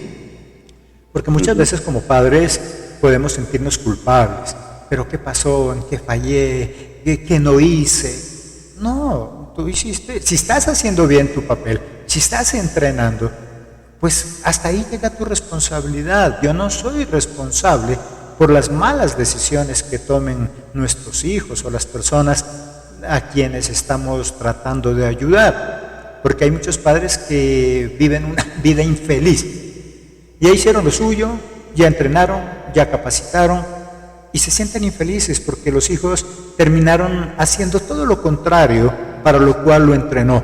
Porque muchas veces como padres podemos sentirnos culpables. ¿Pero qué pasó? ¿En qué fallé? ¿Qué no hice? No, tú hiciste. Si estás haciendo bien tu papel, si estás entrenando, pues hasta ahí llega tu responsabilidad. Yo no soy responsable por las malas decisiones que tomen nuestros hijos o las personas a quienes estamos tratando de ayudar. Porque hay muchos padres que viven una vida infeliz. Ya hicieron lo suyo, ya entrenaron, ya capacitaron, y se sienten infelices porque los hijos terminaron haciendo todo lo contrario para lo cual lo entrenó.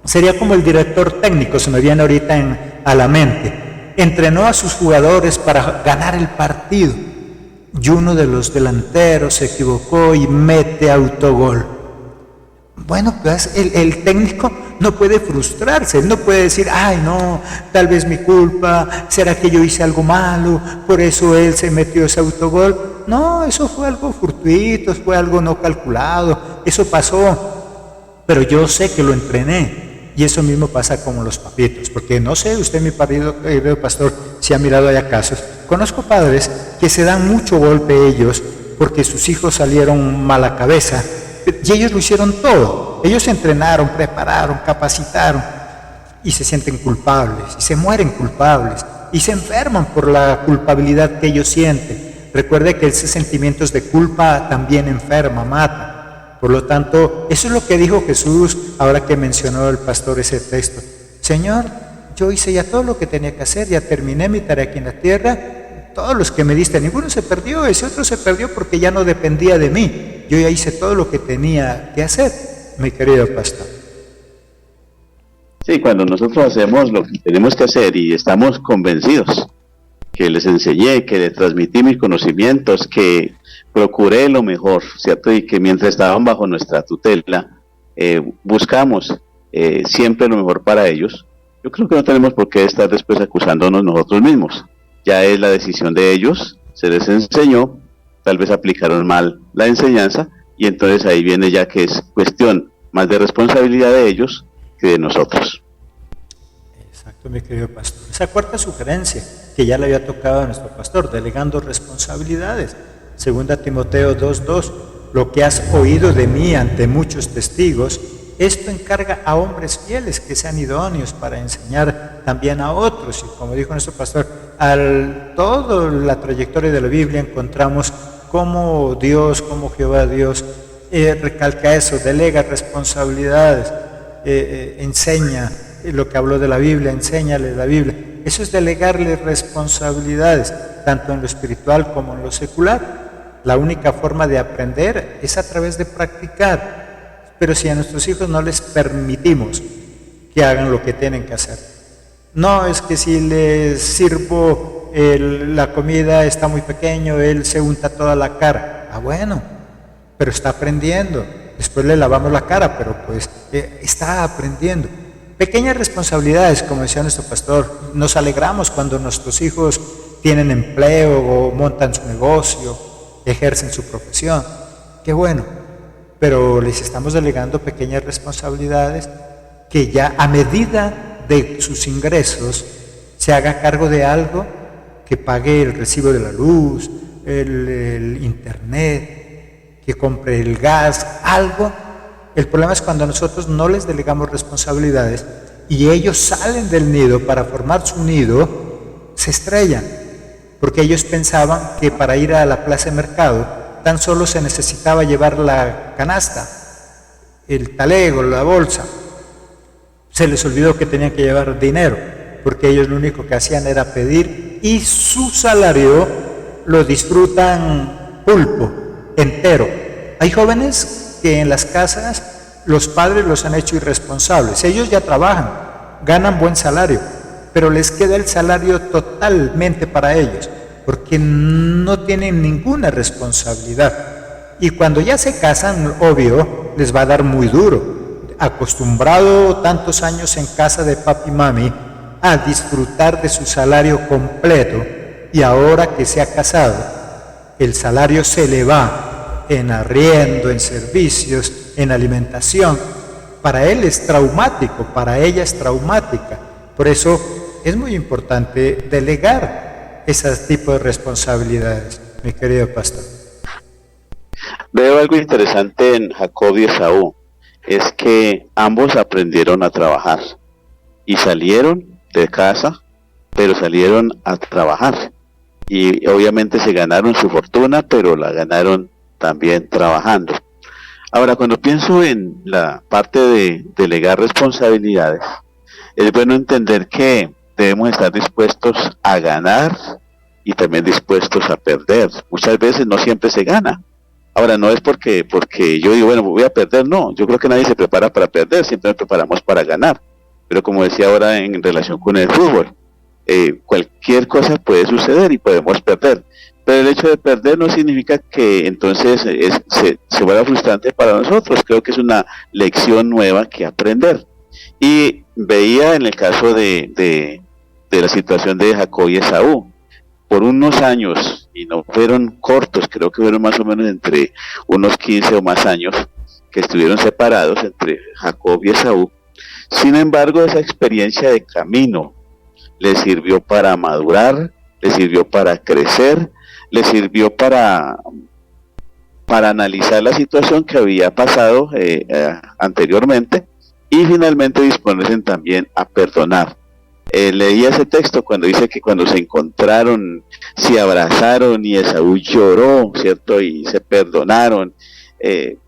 Sería como el director técnico, se me viene ahorita a la mente. Entrenó a sus jugadores para ganar el partido, y uno de los delanteros se equivocó y mete autogol. Bueno, pues el técnico no puede frustrarse, él no puede decir: ay no, tal vez mi culpa, será que yo hice algo malo, por eso él se metió ese autogol. No, eso fue algo fortuito, fue algo no calculado, eso pasó, pero yo sé que lo entrené. Y eso mismo pasa con los papitos, porque no sé, usted, mi querido pastor, si ha mirado allá casos. Conozco padres que se dan mucho golpe ellos porque sus hijos salieron mala cabeza, y ellos lo hicieron todo. Ellos se entrenaron, prepararon, capacitaron, y se sienten culpables, y se mueren culpables, y se enferman por la culpabilidad que ellos sienten. Recuerde que esos sentimientos de culpa también enferma, mata. Por lo tanto, eso es lo que dijo Jesús ahora que mencionó el pastor ese texto. Señor, yo hice ya todo lo que tenía que hacer, ya terminé mi tarea aquí en la tierra, todos los que me diste, ninguno se perdió, ese otro se perdió porque ya no dependía de mí. Yo ya hice todo lo que tenía que hacer, mi querido pastor. Sí, cuando nosotros hacemos lo que tenemos que hacer y estamos convencidos que les enseñé, que les transmití mis conocimientos, que procuré lo mejor, ¿cierto? Y que mientras estaban bajo nuestra tutela, buscamos siempre lo mejor para ellos. Yo creo que no tenemos por qué estar después acusándonos nosotros mismos. Ya es la decisión de ellos, se les enseñó, tal vez aplicaron mal la enseñanza, y entonces ahí viene ya que es cuestión más de responsabilidad de ellos que de nosotros. Exacto, mi querido pastor. Esa cuarta sugerencia que ya le había tocado a nuestro pastor, delegando responsabilidades. 2 Timoteo 2:2, lo que has oído de mí ante muchos testigos, esto encarga a hombres fieles que sean idóneos para enseñar también a otros. Y como dijo nuestro pastor, toda la trayectoria de la Biblia encontramos cómo Dios, cómo Jehová Dios recalca eso, delega responsabilidades. enseña lo que habló de la Biblia, enséñale la Biblia. Eso es delegarle responsabilidades, tanto en lo espiritual como en lo secular. La única forma de aprender es a través de practicar. Pero si a nuestros hijos no les permitimos que hagan lo que tienen que hacer, no es que si les sirvo la comida está muy pequeño, él se unta toda la cara. Bueno, pero está aprendiendo. Después le lavamos la cara, pero pues está aprendiendo. Pequeñas responsabilidades, como decía nuestro pastor. Nos alegramos cuando nuestros hijos tienen empleo o montan su negocio, ejercen su profesión. Qué bueno. Pero les estamos delegando pequeñas responsabilidades que ya a medida de sus ingresos se haga cargo de algo, que pague el recibo de la luz, el internet, que compre el gas, algo. El problema es cuando nosotros no les delegamos responsabilidades y ellos salen del nido para formar su nido, se estrellan, porque ellos pensaban que para ir a la plaza de mercado tan solo se necesitaba llevar la canasta, el talego, la bolsa. Se les olvidó que tenían que llevar dinero, porque ellos lo único que hacían era pedir y su salario lo disfrutan pulpo, entero. Hay jóvenes que en las casas los padres los han hecho irresponsables. Ellos ya trabajan, ganan buen salario, pero les queda el salario totalmente para ellos, porque no tienen ninguna responsabilidad. Y cuando ya se casan, obvio, les va a dar muy duro. Acostumbrado tantos años en casa de papi y mami a disfrutar de su salario completo, y ahora que se ha casado, el salario se le va en arriendo, en servicios, en alimentación. Para él es traumático, para ella es traumática. Por eso es muy importante delegar ese tipo de responsabilidades, mi querido pastor. Veo algo interesante en Jacob y Esaú, es que ambos aprendieron a trabajar y salieron de casa, pero salieron a trabajar y obviamente se ganaron su fortuna, pero la ganaron también trabajando. Ahora, cuando pienso en la parte de delegar responsabilidades, es bueno entender que debemos estar dispuestos a ganar y también dispuestos a perder. Muchas veces no siempre se gana. Ahora, no es porque yo digo, bueno, voy a perder, no. Yo creo que nadie se prepara para perder, siempre nos preparamos para ganar. Pero como decía ahora en relación con el fútbol, cualquier cosa puede suceder y podemos perder. Pero el hecho de perder no significa que entonces se vuelva frustrante para nosotros. Creo que es una lección nueva que aprender. Y veía en el caso de la situación de Jacob y Esaú, por unos años, y no fueron cortos, creo que fueron más o menos entre unos 15 o más años que estuvieron separados entre Jacob y Esaú. Sin embargo, esa experiencia de camino les sirvió para madurar, les sirvió para crecer, les sirvió para analizar la situación que había pasado anteriormente y finalmente disponerse también a perdonar. Leía ese texto cuando dice que cuando se encontraron, se abrazaron y Esaú lloró, ¿cierto? Y se perdonaron,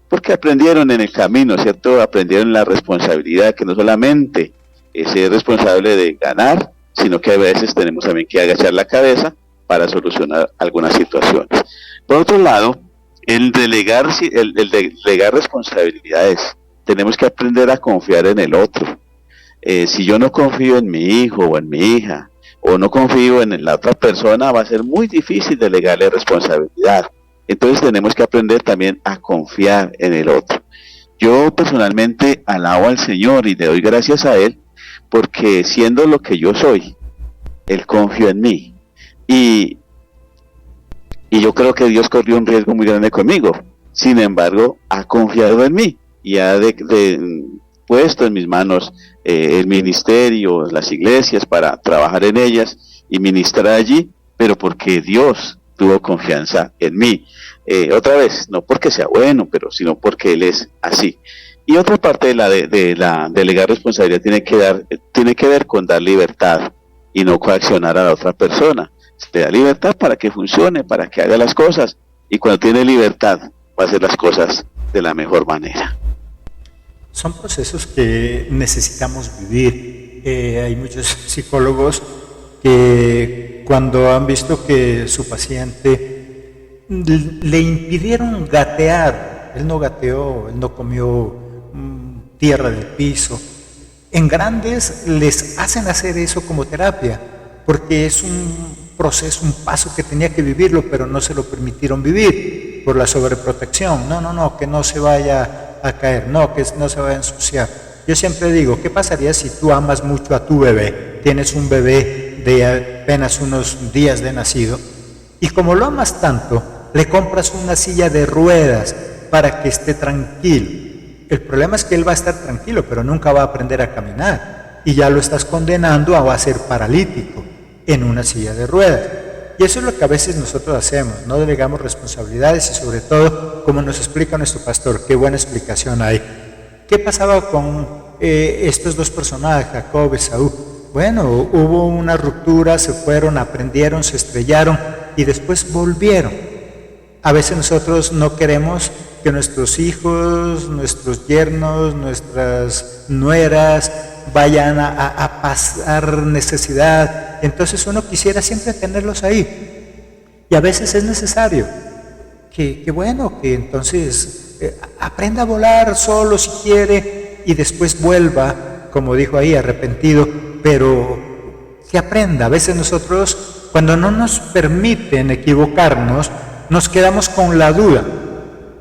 porque aprendieron en el camino, ¿cierto? Aprendieron la responsabilidad, que no solamente es ser responsable de ganar, sino que a veces tenemos también que agachar la cabeza para solucionar algunas situaciones. Por otro lado, el delegar responsabilidades, tenemos que aprender a confiar en el otro. Si yo no confío en mi hijo o en mi hija, o no confío en la otra persona, va a ser muy difícil delegarle responsabilidad. Entonces tenemos que aprender también a confiar en el otro. Yo personalmente alabo al Señor y le doy gracias a Él, porque siendo lo que yo soy, Él confió en mí. Y yo creo que Dios corrió un riesgo muy grande conmigo. Sin embargo, ha confiado en mí y ha puesto en mis manos el ministerio, las iglesias, para trabajar en ellas y ministrar allí, pero porque Dios tuvo confianza en mí. Otra vez, no porque sea bueno, pero sino porque Él es así. Y otra parte de la delegar responsabilidad tiene que ver con dar libertad y no coaccionar a la otra persona. Se da libertad para que funcione, para que haga las cosas, y cuando tiene libertad va a hacer las cosas de la mejor manera. Son procesos que necesitamos vivir. Hay muchos psicólogos que cuando han visto que su paciente le impidieron gatear, él no gateó, él no comió tierra del piso, en grandes les hacen hacer eso como terapia, porque es un proceso, un paso que tenía que vivirlo, pero no se lo permitieron vivir por la sobreprotección. No, que no se vaya a caer, no, que no se vaya a ensuciar. Yo siempre digo, ¿qué pasaría si tú amas mucho a tu bebé? Tienes un bebé de apenas unos días de nacido y como lo amas tanto, le compras una silla de ruedas para que esté tranquilo. El problema es que él va a estar tranquilo, pero nunca va a aprender a caminar y ya lo estás condenando a ser paralítico en una silla de ruedas. Y eso es lo que a veces nosotros hacemos, no delegamos responsabilidades y sobre todo, como nos explica nuestro pastor, qué buena explicación hay. ¿Qué pasaba con estos dos personajes, Jacob y Esaú? Bueno, hubo una ruptura, se fueron, aprendieron, se estrellaron y después volvieron. A veces nosotros no queremos que nuestros hijos, nuestros yernos, nuestras nueras vayan a pasar necesidad. Entonces uno quisiera siempre tenerlos ahí. Y a veces es necesario que entonces aprenda a volar solo si quiere y después vuelva, como dijo ahí, arrepentido, pero que aprenda. A veces nosotros, cuando no nos permiten equivocarnos, nos quedamos con la duda.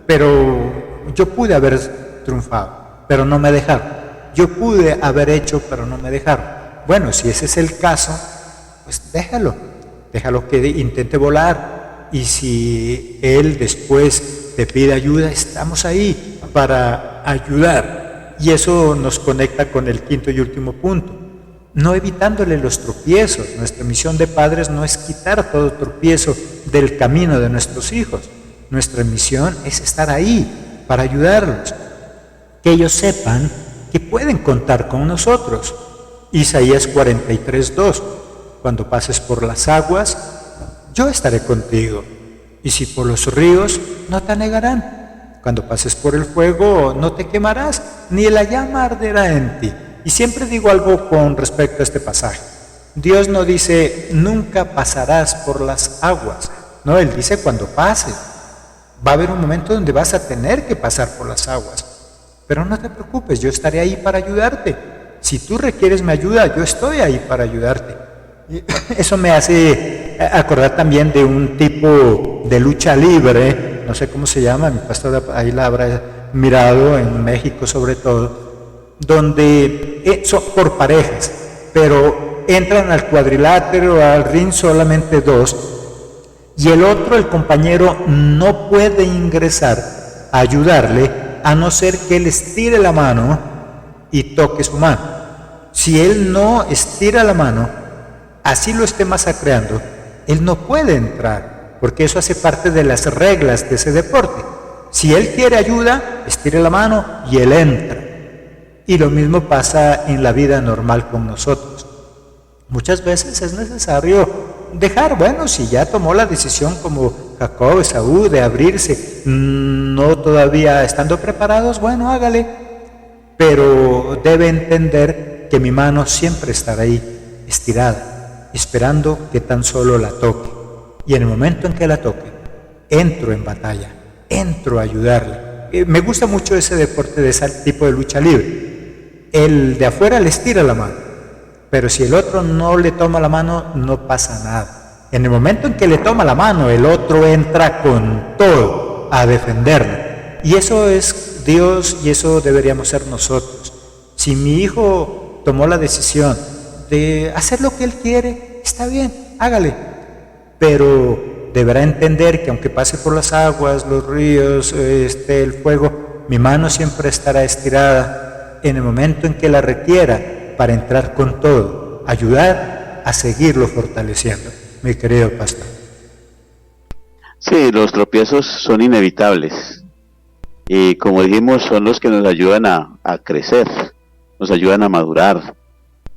Pero yo pude haber triunfado, pero no me dejaron. Yo pude haber hecho, pero no me dejaron. Bueno, si ese es el caso, pues déjalo que intente volar. Y si él después te pide ayuda, estamos ahí para ayudar. Y eso nos conecta con el quinto y último punto. No evitándole los tropiezos. Nuestra misión de padres no es quitar todo tropiezo del camino de nuestros hijos. Nuestra misión es estar ahí para ayudarlos, que ellos sepan que pueden contar con nosotros. Isaías 43:2, cuando pases por las aguas, yo estaré contigo, y si por los ríos, no te anegarán. Cuando pases por el fuego, no te quemarás, ni la llama arderá en ti. Y siempre digo algo con respecto a este pasaje. Dios no dice, nunca pasarás por las aguas. No, Él dice cuando pases. Va a haber un momento donde vas a tener que pasar por las aguas, pero no te preocupes, yo estaré ahí para ayudarte. Si tú requieres mi ayuda, yo estoy ahí para ayudarte. Y eso me hace acordar también de un tipo de lucha libre, no sé cómo se llama, mi pastor ahí la habrá mirado, en México sobre todo, donde son por parejas, pero entran al cuadrilátero, al ring solamente dos, y el otro, el compañero, no puede ingresar a ayudarle a no ser que él estire la mano y toque su mano. Si él no estira la mano, así lo esté masacreando, él no puede entrar, porque eso hace parte de las reglas de ese deporte. Si él quiere ayuda, estire la mano y él entra. Y lo mismo pasa en la vida normal con nosotros. Muchas veces es necesario dejar, bueno, si ya tomó la decisión como Jacob, Esaú, de abrirse, no todavía estando preparados, bueno, hágale, pero debe entender que mi mano siempre estará ahí, estirada, esperando que tan solo la toque. Y en el momento en que la toque, entro en batalla, entro a ayudarle. Me gusta mucho ese deporte de ese tipo de lucha libre. El de afuera le estira la mano, pero si el otro no le toma la mano, no pasa nada. En el momento en que le toma la mano, el otro entra con todo a defenderlo. Y eso es Dios y eso deberíamos ser nosotros. Si mi hijo tomó la decisión de hacer lo que él quiere, está bien, hágale. Pero deberá entender que aunque pase por las aguas, los ríos, el fuego, mi mano siempre estará estirada en el momento en que la requiera, para entrar con todo, ayudar a seguirlo fortaleciendo, mi querido pastor. Sí, los tropiezos son inevitables y como dijimos son los que nos ayudan a crecer, nos ayudan a madurar,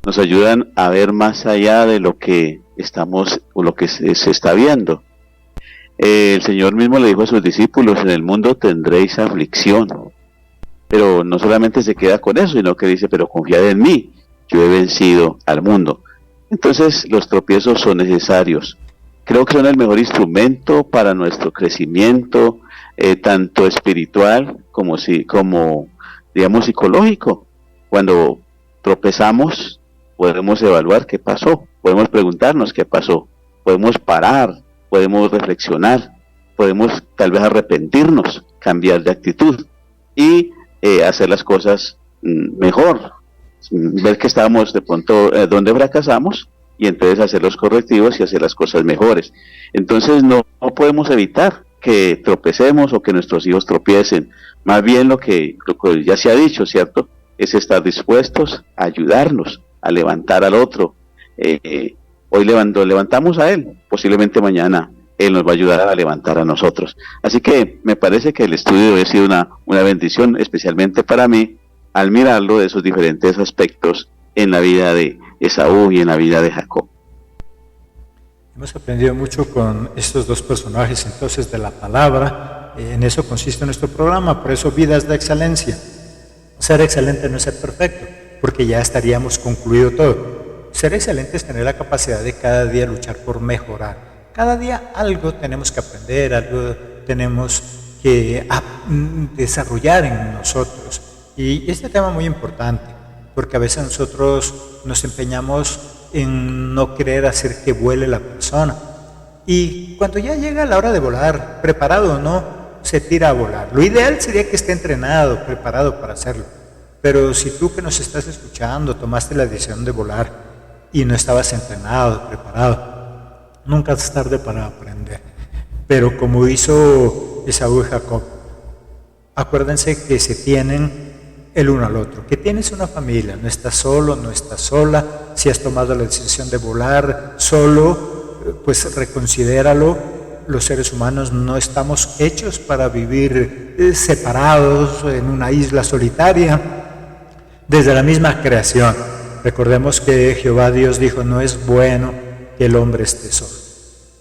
nos ayudan a ver más allá de lo que estamos o lo que se está viendo. El Señor mismo le dijo a sus discípulos, en el mundo tendréis aflicción, pero no solamente se queda con eso, sino que dice, pero confiad en mí, yo he vencido al mundo. Entonces los tropiezos son necesarios. Creo que son el mejor instrumento para nuestro crecimiento, tanto espiritual como digamos, psicológico. Cuando tropezamos, podemos evaluar qué pasó, podemos preguntarnos qué pasó, podemos parar, podemos reflexionar, podemos tal vez arrepentirnos, cambiar de actitud y hacer las cosas mejor, ver que estábamos de pronto donde fracasamos y entonces hacer los correctivos y hacer las cosas mejores. Entonces no podemos evitar que tropecemos o que nuestros hijos tropiecen, más bien lo que ya se ha dicho, ¿cierto? Es estar dispuestos a ayudarnos, a levantar al otro. Hoy levantamos a él, posiblemente mañana él nos va a ayudar a levantar a nosotros. Así que me parece que el estudio ha sido una bendición, especialmente para mí, al mirarlo de esos diferentes aspectos en la vida de Esaú y en la vida de Jacob. Hemos aprendido mucho con estos dos personajes entonces de la palabra. En eso consiste nuestro programa, por eso Vidas de Excelencia. Ser excelente no es ser perfecto, porque ya estaríamos concluido todo. Ser excelente es tener la capacidad de cada día luchar por mejorar. Cada día algo tenemos que aprender, algo tenemos que desarrollar en nosotros. Y este tema es muy importante, porque a veces nosotros nos empeñamos en no querer hacer que vuele la persona. Y cuando ya llega la hora de volar, preparado o no, se tira a volar. Lo ideal sería que esté entrenado, preparado para hacerlo. Pero si tú que nos estás escuchando tomaste la decisión de volar y no estabas entrenado, preparado, nunca es tarde para aprender. Pero como hizo Esaú y Jacob, acuérdense que se tienen el uno al otro, que tienes una familia, no estás solo, no estás sola. Si has tomado la decisión de volar solo, pues reconsidéralo. Los seres humanos no estamos hechos para vivir separados en una isla solitaria. Desde la misma creación, recordemos que Jehová Dios dijo, no es bueno que el hombre esté solo.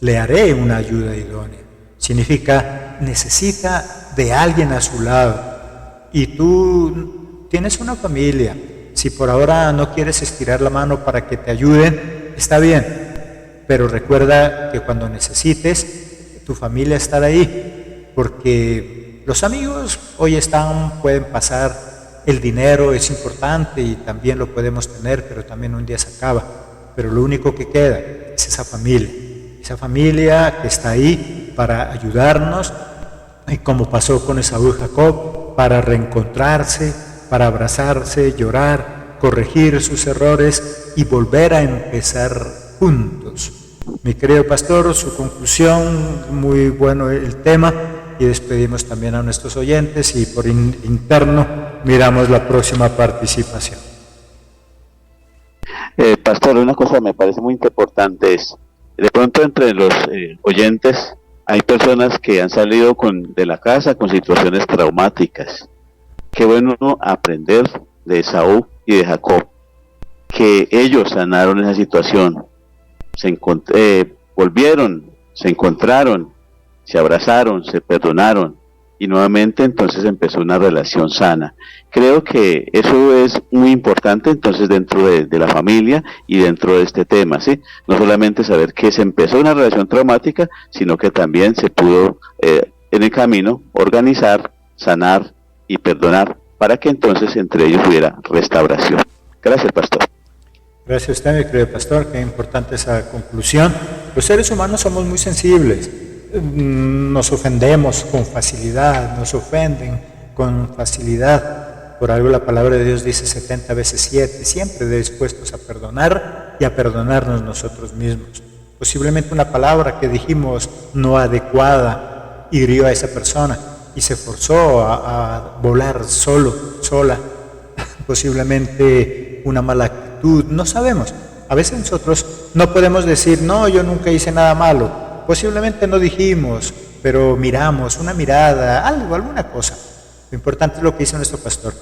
Le haré una ayuda idónea. Significa, necesita de alguien a su lado. Y tú tienes una familia. Si por ahora no quieres estirar la mano para que te ayuden, está bien. Pero recuerda que cuando necesites, tu familia estará ahí. Porque los amigos hoy pueden pasar. El dinero es importante y también lo podemos tener, pero también un día se acaba. Pero lo único que queda es esa familia que está ahí para ayudarnos, y como pasó con Esaú y Jacob, para reencontrarse, para abrazarse, llorar, corregir sus errores y volver a empezar juntos. Mi querido pastor, su conclusión, muy bueno el tema, y despedimos también a nuestros oyentes y por interno miramos la próxima participación. Pastor, una cosa me parece muy importante es, de pronto entre los oyentes hay personas que han salido de la casa con situaciones traumáticas. Qué bueno aprender de Esaú y de Jacob, que ellos sanaron esa situación, volvieron, se encontraron, se abrazaron, se perdonaron y nuevamente entonces empezó una relación sana. Creo que eso es muy importante entonces dentro de la familia y dentro de este tema, ¿sí? No solamente saber que se empezó una relación traumática, sino que también se pudo en el camino organizar, sanar y perdonar para que entonces entre ellos hubiera restauración. Gracias, pastor. Gracias a usted, mi querido pastor, qué importante esa conclusión. Los seres humanos somos muy sensibles. Nos ofendemos con facilidad, nos ofenden con facilidad. Por algo la palabra de Dios dice 70 veces 7, siempre dispuestos a perdonar y a perdonarnos nosotros mismos. Posiblemente una palabra que dijimos no adecuada hirió a esa persona y se forzó a volar sola. Posiblemente una mala actitud, no sabemos. A veces nosotros no podemos decir, no, yo nunca hice nada malo. Posiblemente no dijimos, pero miramos, una mirada, alguna cosa. Lo importante es lo que hizo nuestro pastor.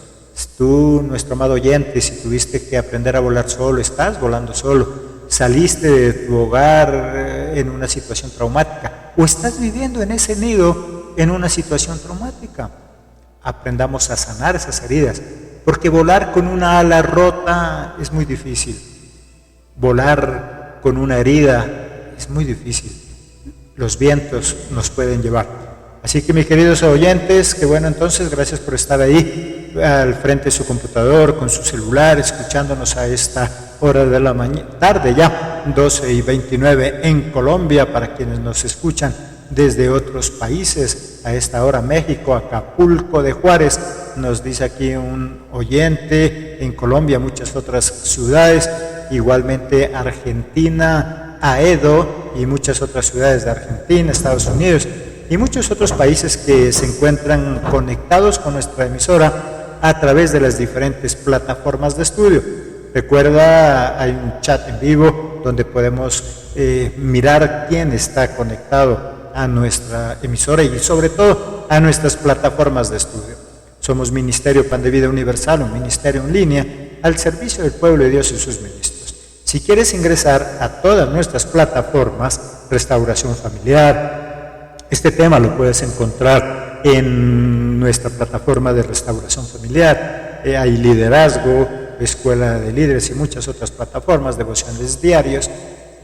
Tú, nuestro amado oyente, si tuviste que aprender a volar solo, estás volando solo. Saliste de tu hogar en una situación traumática o estás viviendo en ese nido en una situación traumática. aprendamos a sanar esas heridas, porque volar con una ala rota es muy difícil, volar con una herida es muy difícil, los vientos nos pueden llevar. Así que mis queridos oyentes, que bueno, entonces gracias por estar ahí al frente de su computador, con su celular, escuchándonos a esta hora de la tarde ya, 12:29 en Colombia, para quienes nos escuchan desde otros países, a esta hora México, Acapulco de Juárez, nos dice aquí un oyente, en Colombia, muchas otras ciudades, igualmente Argentina, Aedo y muchas otras ciudades de Argentina, Estados Unidos y muchos otros países que se encuentran conectados con nuestra emisora a través de las diferentes plataformas de estudio. Recuerda, hay un chat en vivo donde podemos mirar quién está conectado a nuestra emisora y sobre todo a nuestras plataformas de estudio. Somos Ministerio Pan de Vida Universal, un ministerio en línea al servicio del pueblo de Dios y sus ministros. Si quieres ingresar a todas nuestras plataformas, Restauración Familiar, este tema lo puedes encontrar en nuestra plataforma de Restauración Familiar, hay Liderazgo, Escuela de Líderes y muchas otras plataformas, devocionales diarios.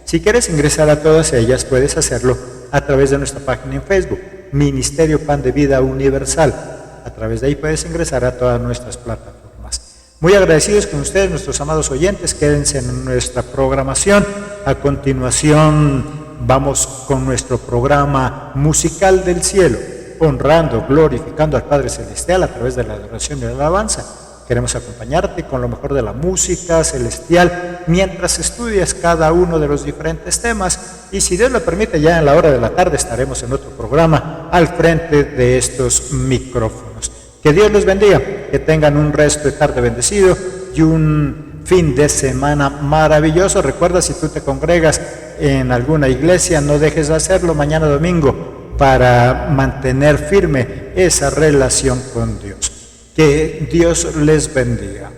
Si quieres ingresar a todas ellas, puedes hacerlo a través de nuestra página en Facebook, Ministerio Pan de Vida Universal. A través de ahí puedes ingresar a todas nuestras plataformas. Muy agradecidos con ustedes, nuestros amados oyentes. Quédense en nuestra programación. A continuación vamos con nuestro programa musical del cielo, honrando, glorificando al Padre Celestial a través de la adoración y la alabanza. Queremos acompañarte con lo mejor de la música celestial mientras estudias cada uno de los diferentes temas, y si Dios lo permite, ya en la hora de la tarde estaremos en otro programa al frente de estos micrófonos. Que Dios los bendiga, que tengan un resto de tarde bendecido y un fin de semana maravilloso. Recuerda, si tú te congregas en alguna iglesia, no dejes de hacerlo mañana domingo para mantener firme esa relación con Dios. Que Dios les bendiga.